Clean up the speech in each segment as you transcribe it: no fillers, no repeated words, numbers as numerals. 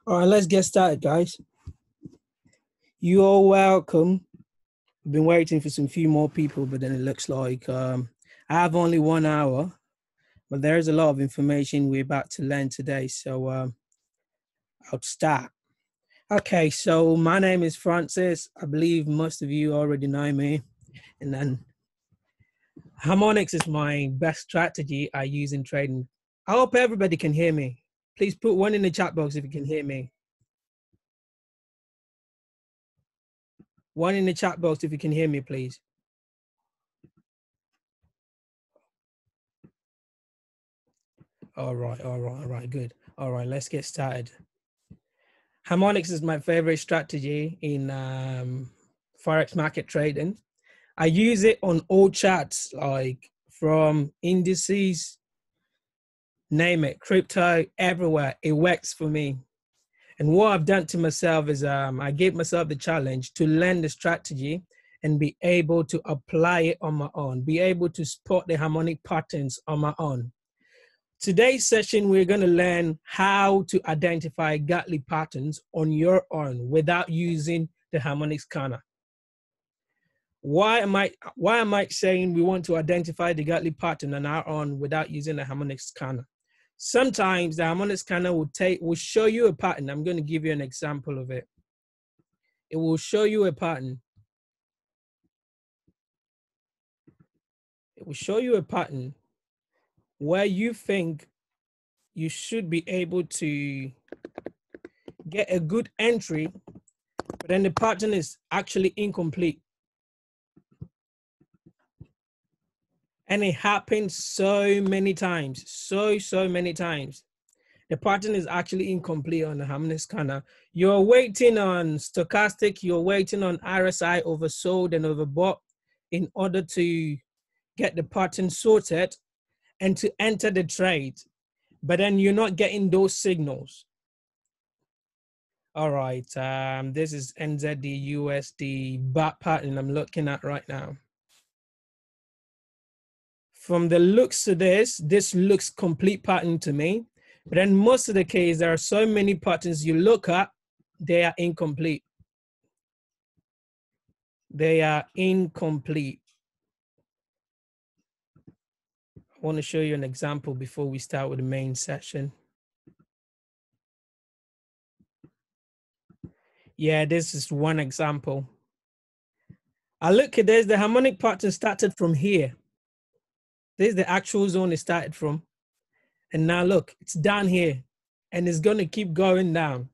All right, let's get started, guys. You're welcome. I've been waiting for some few more people, but then it looks like I have only 1 hour, but there's a lot of information we're about to learn today. So I'll start. Okay, so my name is Francis. I believe most of you already know me. And then harmonics is my best strategy I use in trading. I hope everybody can hear me. Please put one in the chat box if you can hear me. One in the chat box if you can hear me, please. All right, good. All right, let's get started. Harmonics is my favorite strategy in Forex market trading. I use it on all charts, like from indices, name it, crypto, everywhere. It works for me. And what I've done to myself is I gave myself the challenge to learn the strategy and be able to apply it on my own, be able to spot the harmonic patterns on my own. Today's session, we're going to learn how to identify gartley patterns on your own without using the harmonic scanner. Why am I saying we want to identify the gartley pattern on our own without using the harmonic scanner? Sometimes the harmonic scanner will show you a pattern. I'm going to give you an example of it. It will show you a pattern. It will show you a pattern where you think you should be able to get a good entry, but then the pattern is actually incomplete. And it happens so many times, so many times. The pattern is actually incomplete on the harmonic scanner. You're waiting on stochastic, you're waiting on RSI oversold and overbought in order to get the pattern sorted and to enter the trade. But then you're not getting those signals. All right, this is NZD USD bat pattern I'm looking at right now. From the looks of this looks complete pattern to me. But then most of the case, there are so many patterns you look at, they are incomplete. They are incomplete. I want to show you an example before we start with the main session. Yeah, this is one example. I look at this, the harmonic pattern started from here. This is the actual zone it started from. And now look, it's down here and it's going to keep going down.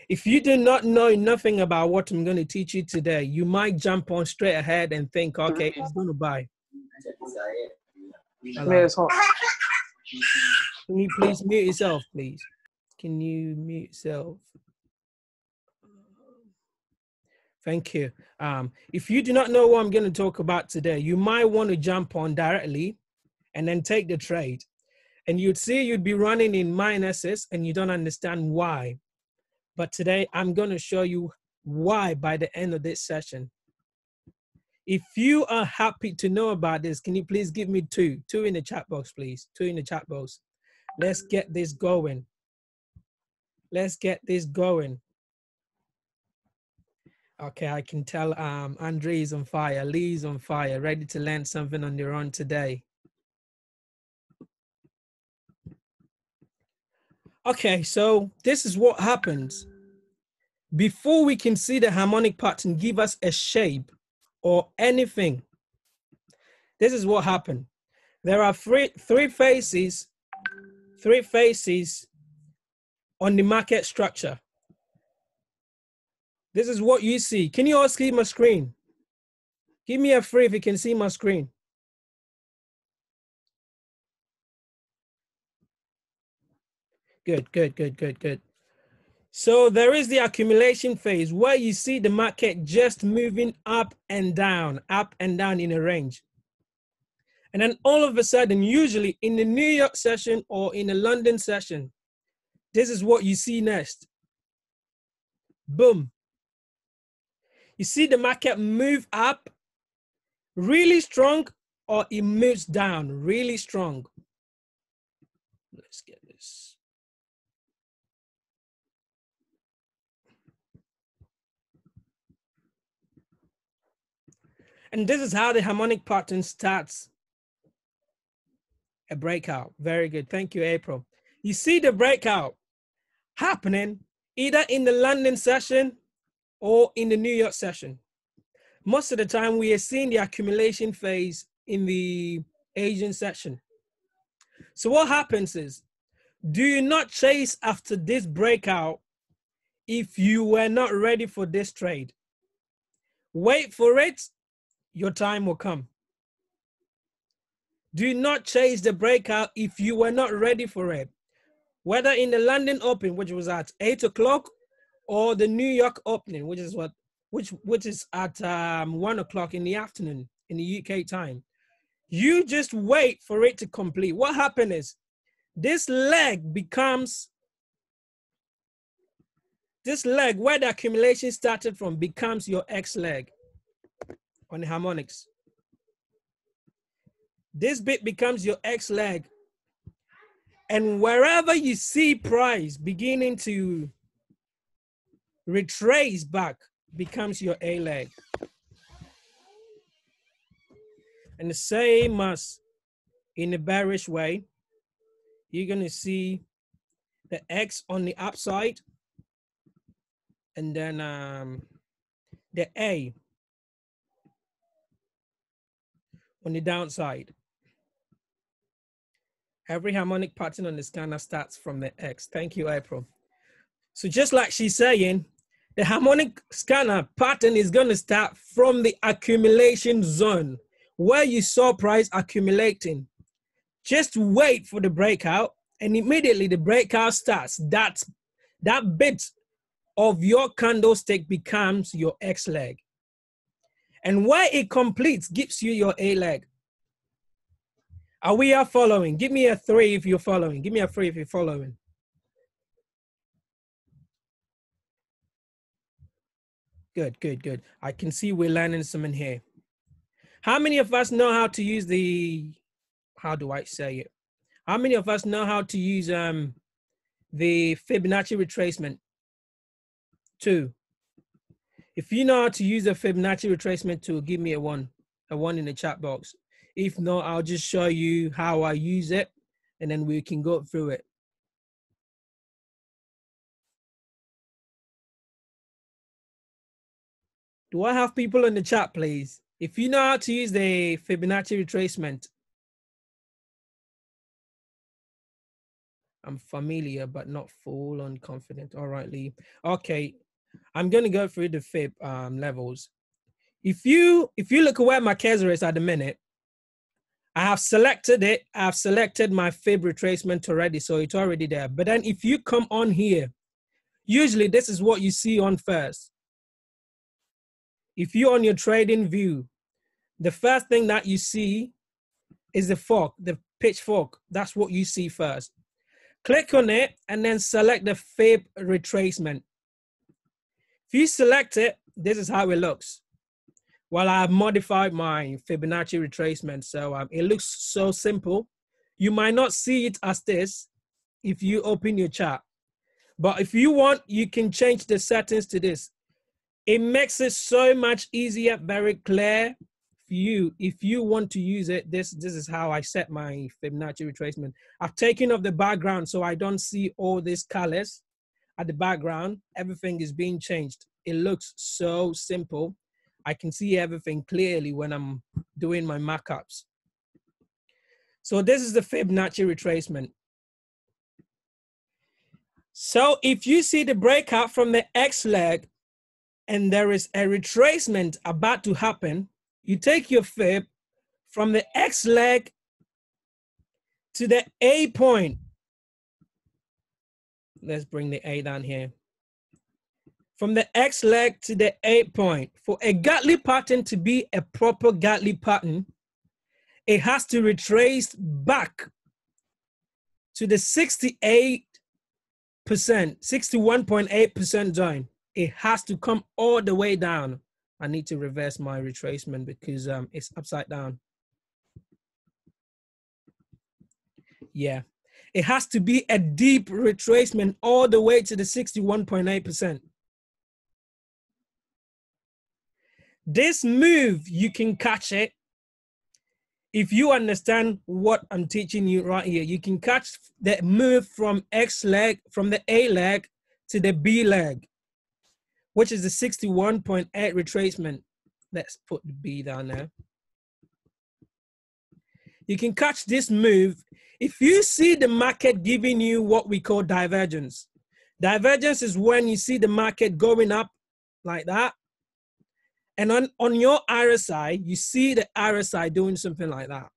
If you do not know nothing about what I'm going to teach you today, you might jump on straight ahead and think, okay, it's going to buy. Hello. Can you please mute yourself, please? Can you mute yourself? Thank you. If you do not know what I'm going to talk about today, you might want to jump on directly and then take the trade. And you'd see you'd be running in minuses and you don't understand why. But today I'm going to show you why by the end of this session. If you are happy to know about this, can you please give me two in the chat box, please? 2 in the chat box. Let's get this going. Let's get this going. Okay, I can tell Andre is on fire, Lee is on fire, ready to learn something on their own today. Okay, so this is what happens. Before we can see the harmonic pattern give us a shape or anything, this is what happened. There are three phases on the market structure. This is what you see. Can you all see my screen? Give me a 3 if you can see my screen. Good. So there is the accumulation phase where you see the market just moving up and down in a range. And then all of a sudden, usually in the New York session or in a London session, this is what you see next. Boom. You see the market move up really strong or it moves down really strong. Let's get this. And this is how the harmonic pattern starts a breakout. Very good. Thank you, April. You see the breakout happening either in the London session or in the New York session. Most of the time, we are seeing the accumulation phase in the Asian session. So what happens is, do not chase after this breakout if you were not ready for this trade. Wait for it, your time will come. Do not chase the breakout if you were not ready for it. Whether in the London Open, which was at 8 o'clock, or the New York opening, which is at 1 o'clock in the afternoon in the UK time. You just wait for it to complete. What happened is this leg where the accumulation started from becomes your X leg on the harmonics. This bit becomes your X leg. And wherever you see price beginning to retrace back becomes your A leg. And the same as in the bearish way, you're going to see the X on the upside and then the A on the downside. Every harmonic pattern on the scanner starts from the X. Thank you, April. So just like she's saying, the harmonic scanner pattern is going to start from the accumulation zone where you saw price accumulating. Just wait for the breakout, and immediately the breakout starts. That bit of your candlestick becomes your X leg. And where it completes gives you your A leg. Are we following? Give me a 3 if you're following. Give me a 3 if you're following. Good, good, good. I can see we're learning some in here. How many of us know how to use the, how do I say it? How many of us know how to use the Fibonacci retracement? 2. If you know how to use a Fibonacci retracement tool, give me a 1 in the chat box. If not, I'll just show you how I use it, and then we can go through it. Do I have people in the chat, please? If you know how to use the Fibonacci retracement. I'm familiar, but not full on confident. All right, Lee. Okay, I'm going to go through the Fib levels. If you look at where my cursor is at the minute, I have selected it. I've selected my Fib retracement already, so it's already there. But then if you come on here, usually this is what you see on first. If you're on your trading view, the first thing that you see is the fork, the pitchfork. That's what you see first. Click on it and then select the Fib retracement. If you select it, this is how it looks. Well, I've modified my Fibonacci retracement, so it looks so simple. You might not see it as this if you open your chart. But if you want, you can change the settings to this. It makes it so much easier, very clear for you. If you want to use it, this is how I set my Fibonacci retracement. I've taken off the background so I don't see all these colors at the background. Everything is being changed. It looks so simple. I can see everything clearly when I'm doing my markups. So this is the Fibonacci retracement. So if you see the breakout from the X leg and there is a retracement about to happen, you take your Fib from the X leg to the A point. Let's bring the A down here. From the X leg to the A point. For a gartley pattern to be a proper gartley pattern, it has to retrace back to the 61.8% zone. It has to come all the way down. I need to reverse my retracement because it's upside down. Yeah. It has to be a deep retracement all the way to the 61.8%. This move, you can catch it if you understand what I'm teaching you right here. You can catch the move from X leg, from the A leg to the B leg, which is the 61.8 retracement. Let's put the B down there. You can catch this move if you see the market giving you what we call divergence. Divergence is when you see the market going up like that. And on your RSI, you see the RSI doing something like that.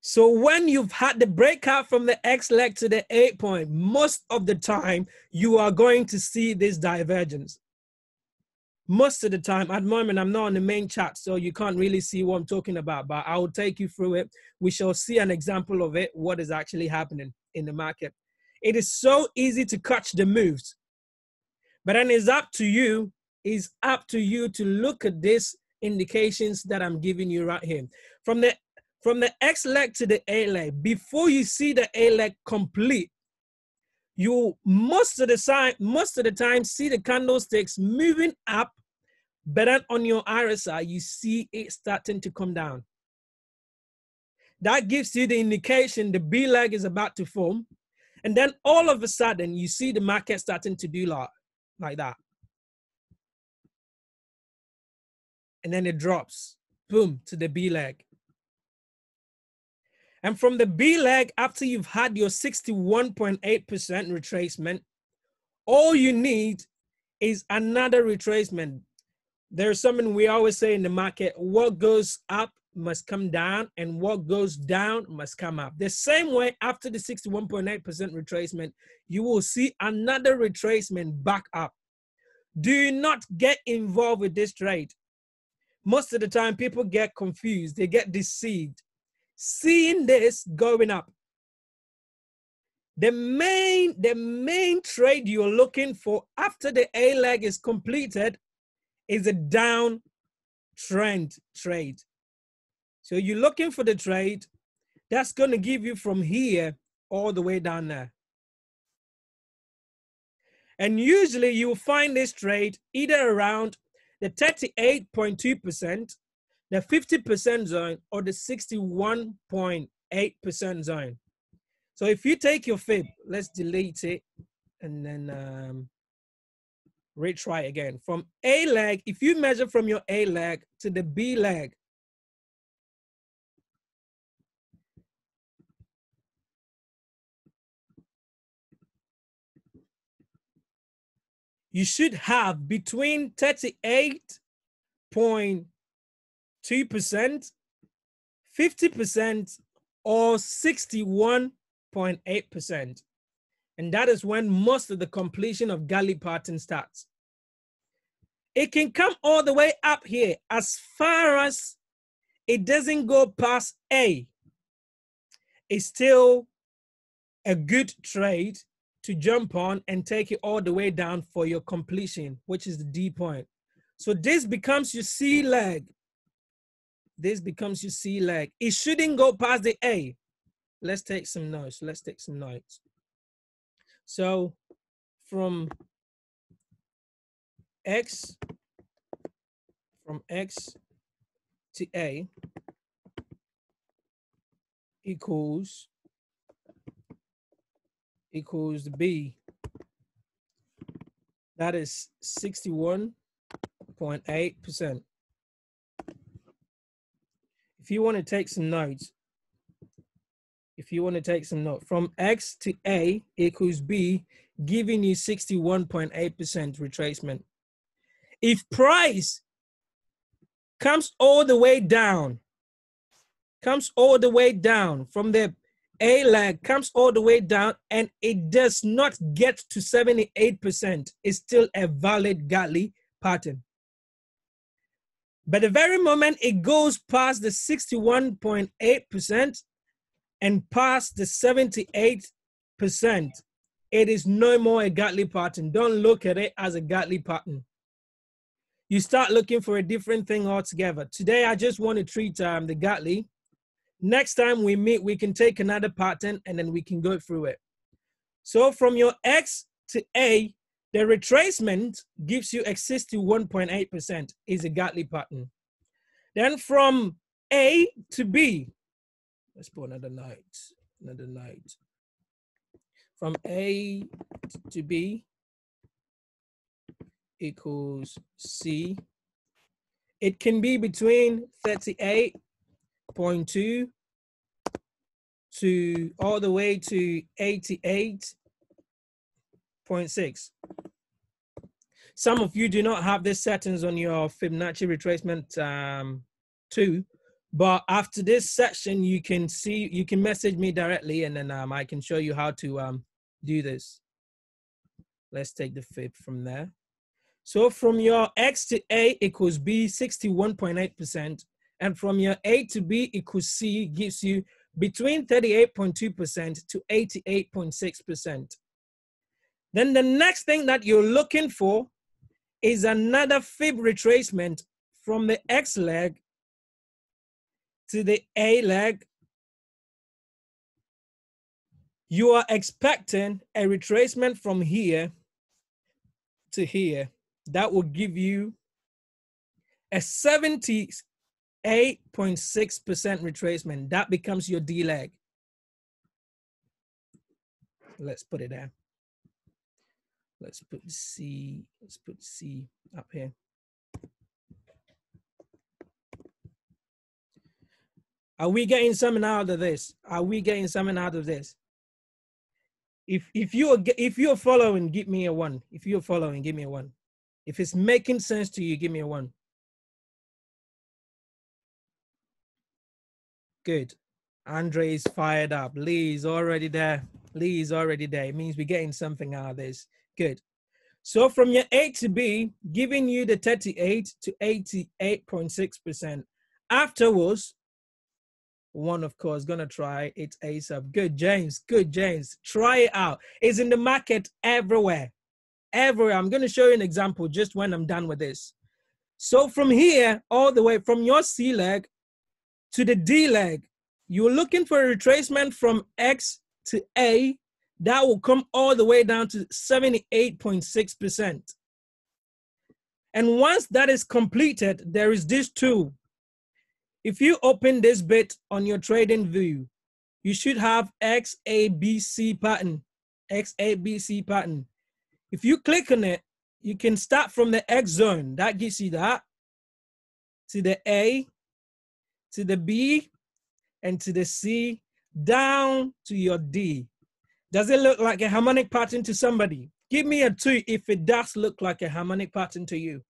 So when you've had the breakout from the X leg to the 8 point, most of the time, you are going to see this divergence. Most of the time, at the moment, I'm not on the main chat, so you can't really see what I'm talking about, but I will take you through it. We shall see an example of it, what is actually happening in the market. It is so easy to catch the moves, but then it's up to you. It's up to you to look at these indications that I'm giving you right here. From the X leg to the A leg, before you see the A leg complete, you most of the time see the candlesticks moving up, but then on your RSI, you see it starting to come down. That gives you the indication the B leg is about to form. And then all of a sudden, you see the market starting to do like that. And then it drops, boom, to the B leg. And from the B leg, after you've had your 61.8% retracement, all you need is another retracement. There's something we always say in the market: what goes up must come down, and what goes down must come up. The same way, after the 61.8% retracement, you will see another retracement back up. Do not get involved with this trade. Most of the time, people get confused. They get deceived. Seeing this going up, the main trade you're looking for after the A leg is completed is a down trend trade. So you're looking for the trade that's going to give you from here all the way down there. And usually you will find this trade either around the 38.2%, the 50% zone, or the 61.8% zone. So if you take your fib, let's delete it and then retry again. From A leg, if you measure from your A leg to the B leg, you should have between 38.2%, 50%, or 61.8%. And that is when most of the completion of gartley pattern starts. It can come all the way up here as far as it doesn't go past A. It's still a good trade to jump on and take it all the way down for your completion, which is the D point. So this becomes your C leg. This becomes your C leg. It shouldn't go past the A. Let's take some notes. Let's take some notes. So from X to A equals the B. That is 61.8%. If you want to take some notes, from X to A equals B, giving you 61.8% retracement. If price comes all the way down from the A leg, comes all the way down, and it does not get to 78%, it's still a valid gartley pattern. But the very moment it goes past the 61.8% and past the 78%, it is no more a gartley pattern. Don't look at it as a gartley pattern. You start looking for a different thing altogether. Today, I just want to treat the gartley Next time we meet, we can take another pattern and then we can go through it. So from your X to A, the retracement gives you a 61.8% is a gartley pattern. Then from A to B, let's put another note. From A to B equals C. It can be between 38.2 to all the way to 88.6. Some of you do not have these settings on your Fibonacci retracement too, but after this section, you can message me directly and then I can show you how to do this. Let's take the fib from there. So from your X to A equals B, 61.8%, and from your A to B equals C gives you between 38.2% to 88.6%. Then the next thing that you're looking for is another fib retracement from the X leg to the A leg. You are expecting a retracement from here to here. That will give you a 78.6% retracement. That becomes your D leg. Let's put it there. Let's put C up here. Are we getting something out of this? Are we getting something out of this? If you're following, give me a 1. If you're following, give me a 1. If it's making sense to you, give me a 1. Good. Andre is fired up. Lee is already there. Lee is already there. It means we're getting something out of this. Good. So from your A to B, giving you the 38 to 88.6%. Afterwards, one, of course, gonna try it ASAP. Good, James. Good, James. Try it out. It's in the market everywhere. Everywhere. I'm gonna show you an example just when I'm done with this. So from here, all the way from your C leg to the D leg, you're looking for a retracement from X to A that will come all the way down to 78.6%. And once that is completed, there is this tool. If you open this bit on your trading view, you should have XABC pattern, XABC pattern. If you click on it, you can start from the X zone. That gives you that, to the A, to the B, and to the C, down to your D. Does it look like a harmonic pattern to somebody? Give me a 2 if it does look like a harmonic pattern to you.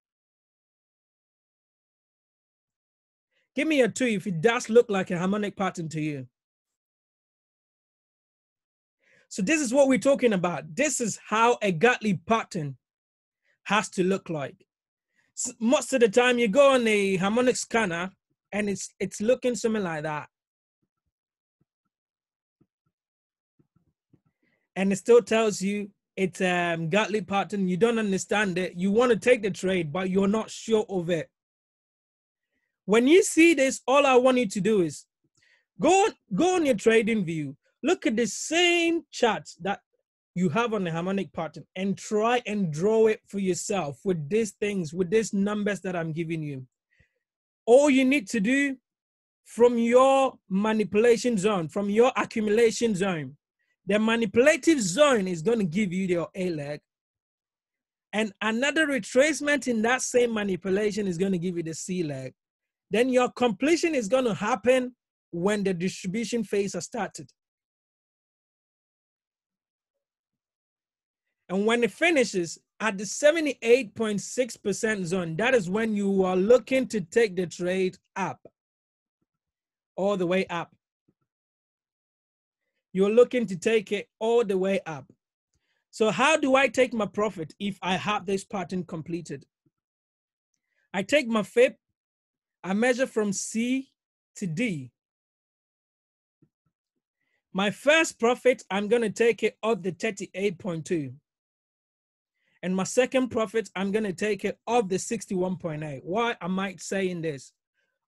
Give me a 2 if it does look like a harmonic pattern to you. So this is what we're talking about. This is how a gartley pattern has to look like. So most of the time you go on a harmonic scanner and it's looking something like that. And it still tells you it's a gartley pattern. You don't understand it. You want to take the trade, but you're not sure of it. When you see this, all I want you to do is go on your trading view, look at the same chart that you have on the harmonic pattern and try and draw it for yourself with these things, with these numbers that I'm giving you. All you need to do from your manipulation zone, from your accumulation zone, the manipulative zone is going to give you your A leg. And another retracement in that same manipulation is going to give you the C leg. Then your completion is going to happen when the distribution phase has started. And when it finishes at the 78.6% zone, that is when you are looking to take the trade up, all the way up. You're looking to take it all the way up. So how do I take my profit if I have this pattern completed? I take my fib, I measure from C to D. My first profit, I'm going to take it off the 38.2. And my second profit, I'm going to take it off the 61.8. Why am I saying this?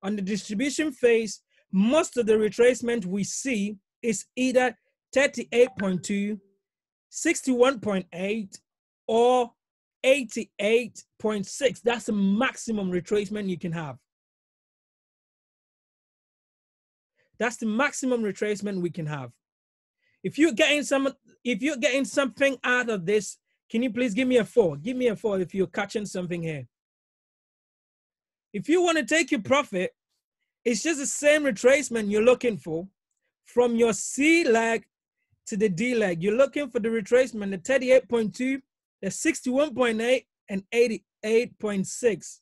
On the distribution phase, most of the retracement we see is either 38.2, 61.8, or 88.6. That's the maximum retracement you can have. That's the maximum retracement we can have. If you're getting something out of this, can you please give me a 4? Give me a 4 if you're catching something here. If you want to take your profit, it's just the same retracement you're looking for from your C leg to the D leg. You're looking for the retracement, the 38.2, the 61.8, and 88.6.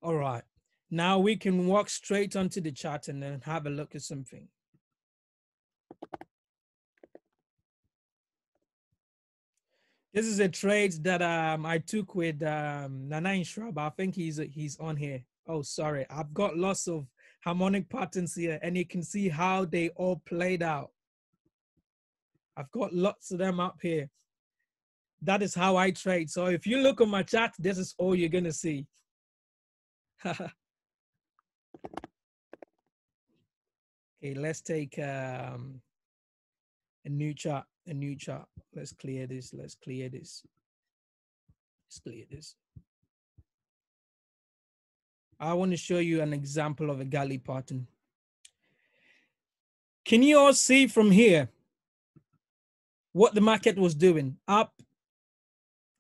All right. Now we can walk straight onto the chart and then have a look at something. This is a trade that I took with Nana Shrub. I think he's on here. Oh, sorry. I've got lots of harmonic patterns here, and you can see how they all played out. I've got lots of them up here. That is how I trade. So if you look on my chart, this is all you're gonna see. Okay, let's take a new chart. Let's clear this. Let's clear this. I want to show you an example of a gartley pattern. Can you all see from here what the market was doing? Up,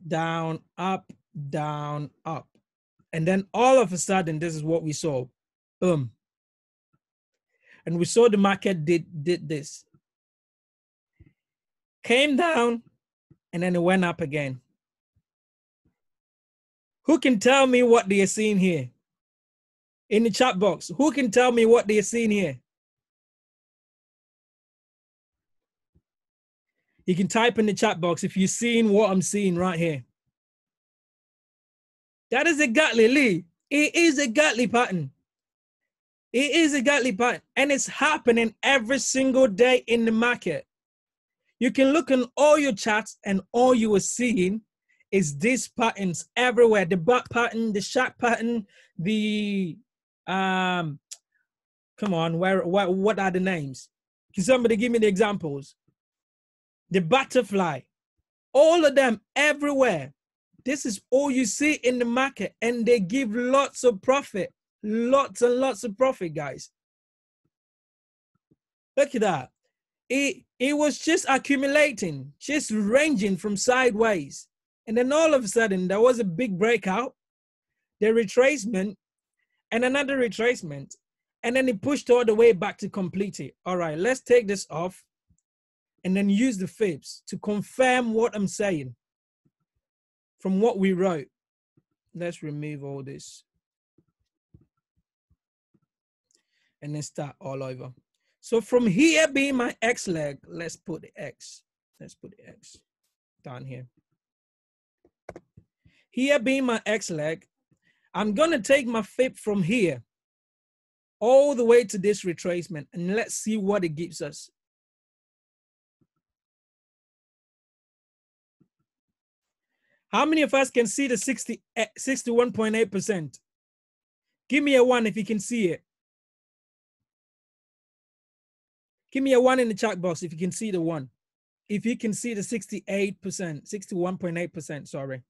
down, up, down, up. And then all of a sudden, this is what we saw. Boom. And we saw the market did this. Came down, and then it went up again. Who can tell me what they are seeing here? In the chat box, who can tell me what they are seeing here? You can type in the chat box if you're seeing what I'm seeing right here. That is a gartley, Lee. It is a gartley pattern. It is a gartley pattern, and it's happening every single day in the market. You can look on all your charts, and all you are seeing is these patterns everywhere. The bat pattern, the shark pattern, the come on, what are the names? Can somebody give me the examples? The butterfly, all of them everywhere. This is all you see in the market, and they give lots of profit, lots and lots of profit, guys. Look at that. It was just accumulating, just ranging from sideways. And then all of a sudden, there was a big breakout, the retracement, and another retracement. And then it pushed all the way back to complete it. All right, let's take this off and then use the fibs to confirm what I'm saying from what we wrote. Let's remove all this and then start all over. So from here being my X leg, let's put the X. Let's put the X down here. Here being my X leg, I'm gonna take my fib from here all the way to this retracement, and let's see what it gives us. How many of us can see the 61.8%? Give me a 1 if you can see it. Give me a 1 in the chat box if you can see the 1. If you can see the 68%, 61.8%, sorry.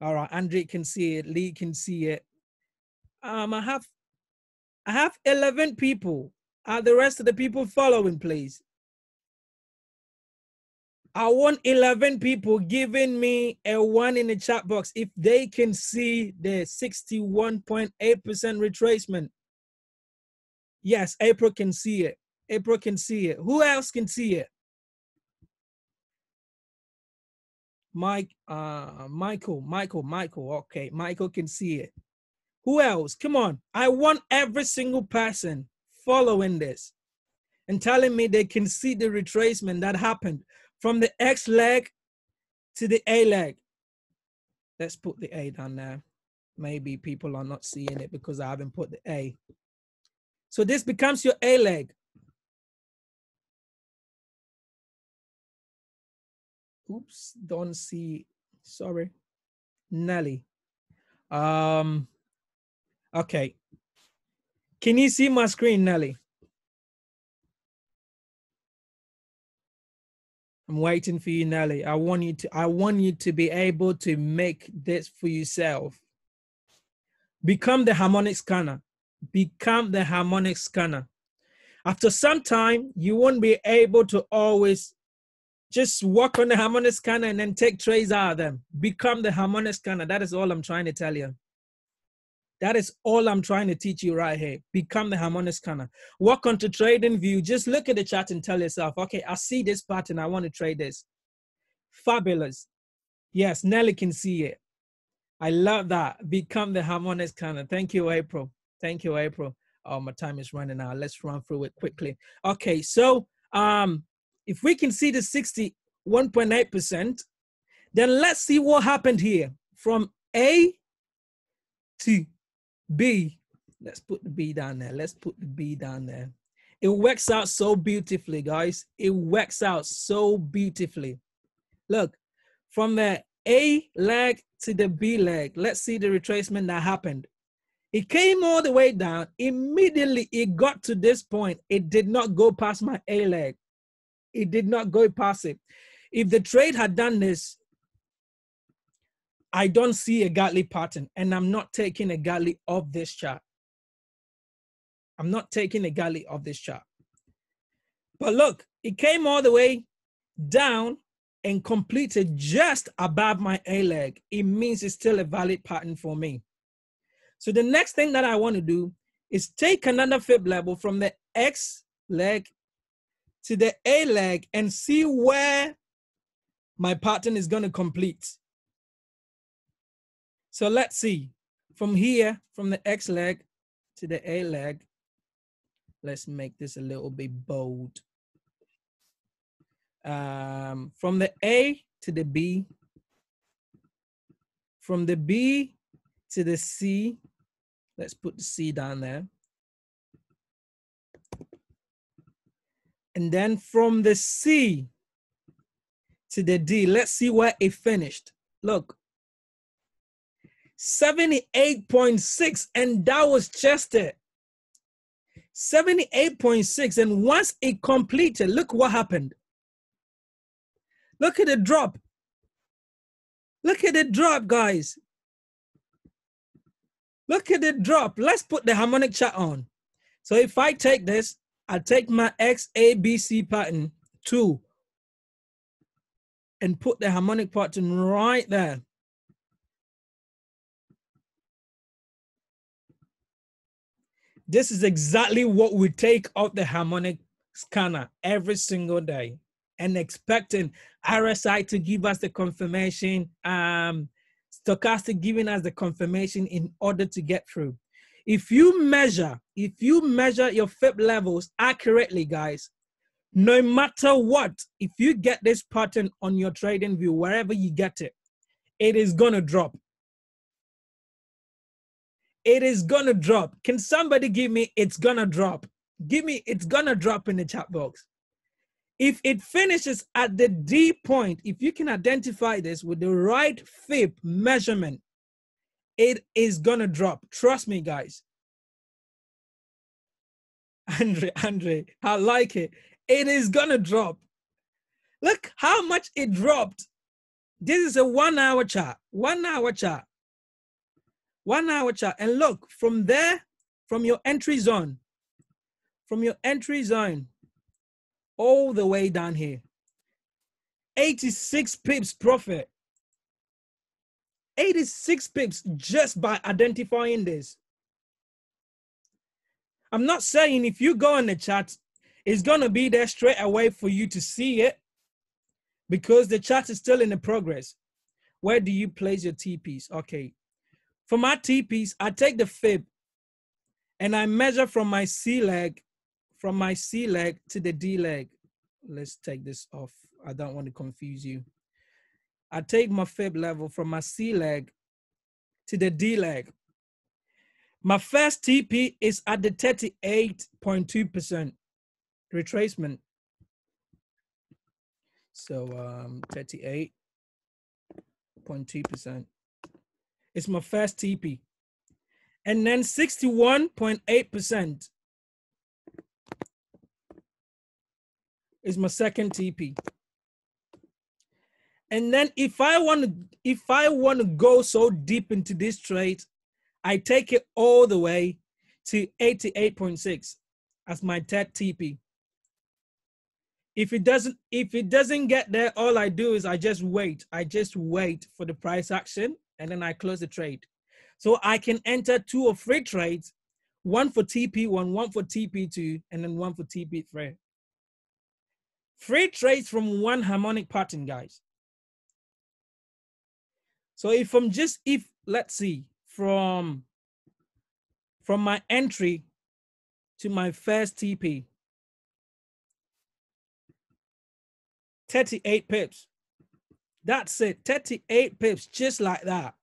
All right, Andre can see it, Lee can see it. I have 11 people. Are the rest of the people following, please? I want 11 people giving me a 1 in the chat box if they can see the 61.8% retracement. Yes, April can see it. April can see it. Who else can see it? Michael. Okay, Michael can see it. Who else? Come on. I want every single person following this and telling me they can see the retracement that happened from the X leg to the A leg. Let's put the A down there. Maybe people are not seeing it because I haven't put the A. So this becomes your A leg. Oops, don't see, sorry. Nelly. Okay. Can you see my screen, Nelly? I'm waiting for you, Nelly. I want you to be able to make this for yourself. Become the harmonic scanner. Become the harmonic scanner. After some time, you won't be able to always just work on the harmonic scanner and then take trades out of them. Become the harmonic scanner. That is all I'm trying to tell you. That is all I'm trying to teach you right here. Become the harmonic scanner. Work on to trading view. Just look at the chart and tell yourself, okay, I see this pattern. I want to trade this. Fabulous. Yes, Nelly can see it. I love that. Become the harmonic scanner. Thank you, April. Thank you, April. Oh, my time is running out. Let's run through it quickly. Okay, so if we can see the 61.8%, then let's see what happened here from A to B. Let's put the B down there. Let's put the B down there. It works out so beautifully, guys. It works out so beautifully. Look, from the A leg to the B leg, let's see the retracement that happened. It came all the way down. Immediately, it got to this point. It did not go past my A leg. It did not go past it. If the trade had done this, I don't see a gartley pattern, and I'm not taking a gartley off this chart. I'm not taking a gartley off this chart. But look, it came all the way down and completed just above my A leg. It means it's still a valid pattern for me. So the next thing that I want to do is take another fib level from the X leg to the A leg and see where my pattern is going to complete. So let's see. From here, from the X leg to the A leg, let's make this a little bit bold. From the A to the B, from the B to the C, let's put the C down there. And then from the C to the D, let's see where it finished. Look, 78.6, and that was just it. 78.6, and once it completed, look what happened. Look at the drop. Look at the drop, guys. Look at the drop. Let's put the harmonic chart on. So if I take this, I take my XABC pattern 2 and put the harmonic pattern right there. This is exactly what we take off the harmonic scanner every single day, and expecting RSI to give us the confirmation, stochastic giving us the confirmation in order to get through. If you measure your fib levels accurately, guys, no matter what, if you get this pattern on your trading view, wherever you get it, it is going to drop. It is going to drop. Can somebody give me it's going to drop? Give me it's going to drop in the chat box. If it finishes at the D point, if you can identify this with the right fib measurement, it is going to drop. Trust me, guys. Andre, I like it. It is going to drop. Look how much it dropped. This is a 1 hour chart. 1 hour chart. 1 hour chart. And look, from there, from your entry zone, all the way down here, 86 pips profit. 86 pips just by identifying this. I'm not saying if you go in the chat, it's going to be there straight away for you to see it, because the chart is still in the progress. Where do you place your TPs? Okay. For my TPs, I take the fib and I measure from my C leg to the D leg. Let's take this off. I don't want to confuse you. I take my fib level from my C leg to the D leg. My first TP is at the 38.2% retracement. So 38.2%. It's my first TP. And then 61.8% is my second TP. And then if I want to go so deep into this trade, I take it all the way to 88.6 as my third TP. If it doesn't get there, all I do is I just wait for the price action, and then I close the trade. So I can enter 2 or 3 trades, one for TP1, one for TP2, and then one for TP3. 3 trades from one harmonic pattern, guys. So let's see, from my entry to my first TP, 38 pips. That's it, 38 pips, just like that.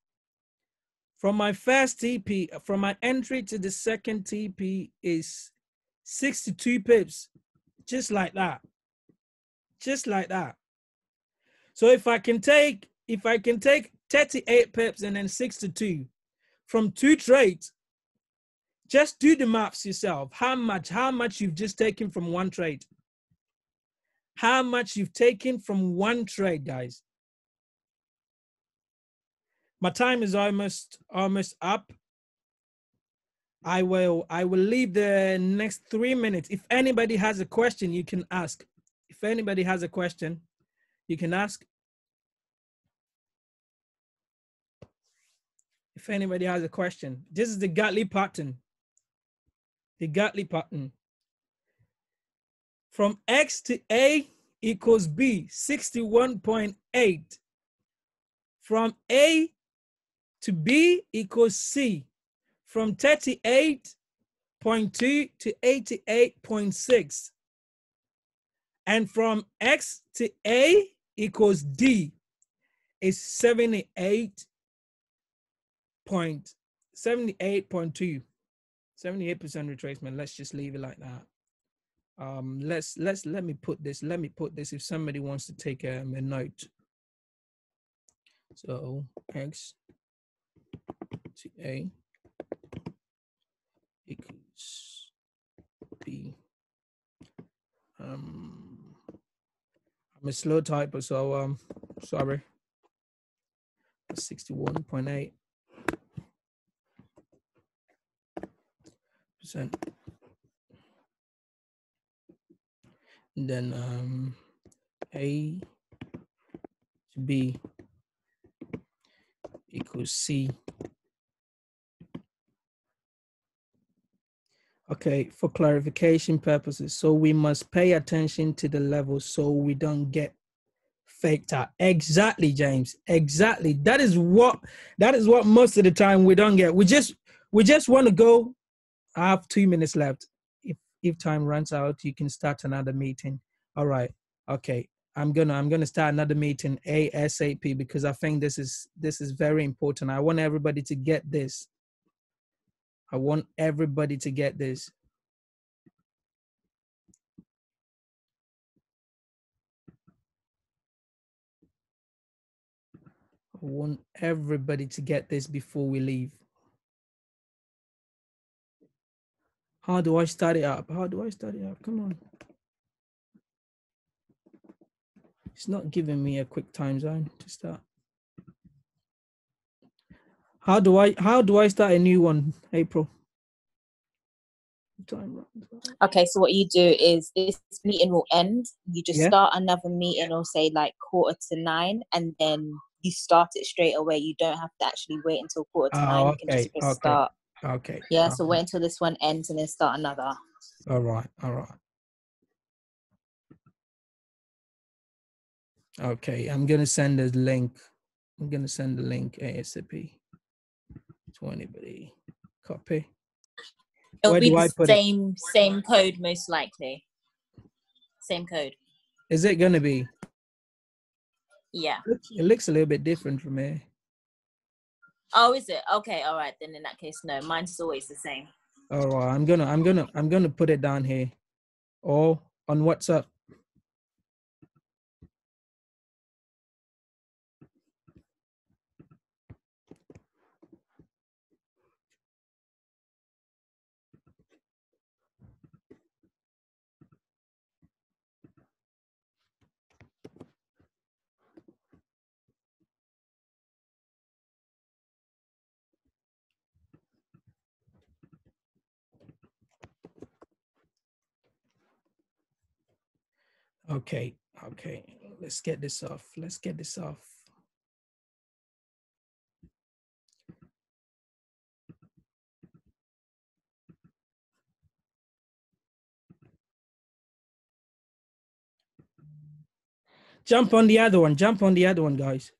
From my first TP, from my entry to the second TP is 62 pips, just like that. Just like that. So if I can take 38 pips and then 62 from 2 trades, just do the maths yourself. How much you've just taken from one trade? How much you've taken from one trade, guys? My time is almost up. I will leave the next 3 minutes. If anybody has a question, you can ask. If anybody has a question, you can ask. If anybody has a question, this is the gartley pattern. The gartley pattern. From X to A equals B, 61.8. From A to B equals C, from 38.2 to 88.6. And from X to A equals D is 78.2. 78% retracement. Let's just leave it like that. Let me put this if somebody wants to take a note. So X to A equals B. I'm a slow typer, so sorry. 61.8%. And then A to B equals C. Okay, for clarification purposes, so we must pay attention to the levels so we don't get faked out. Exactly, James. Exactly. That is what most of the time we don't get. We just want to go. I have 2 minutes left. If time runs out, you can start another meeting. All right. Okay. I'm gonna start another meeting ASAP because I think this is very important. I want everybody to get this. I want everybody to get this. I want everybody to get this before we leave. How do I start it up? How do I start it up? Come on. It's not giving me a quick time zone to start. How do I start a new one, April? Okay, so what you do is this meeting will end. You just start another meeting or say like 8:45, and then you start it straight away. You don't have to actually wait until 8:45. You can just press start. Okay. Yeah, so wait until this one ends and then start another. All right. Okay, I'm gonna send a link. I'm gonna send the link ASAP to anybody. Copy. It'll be the same code, most likely. Same code. Is it gonna be? Yeah. It looks a little bit different from here. Oh, is it? Okay, all right. Then in that case, no. Mine's always the same. All right, I'm gonna put it down here, or on WhatsApp. Okay. Okay. Let's get this off. Let's get this off. Jump on the other one. Jump on the other one, guys.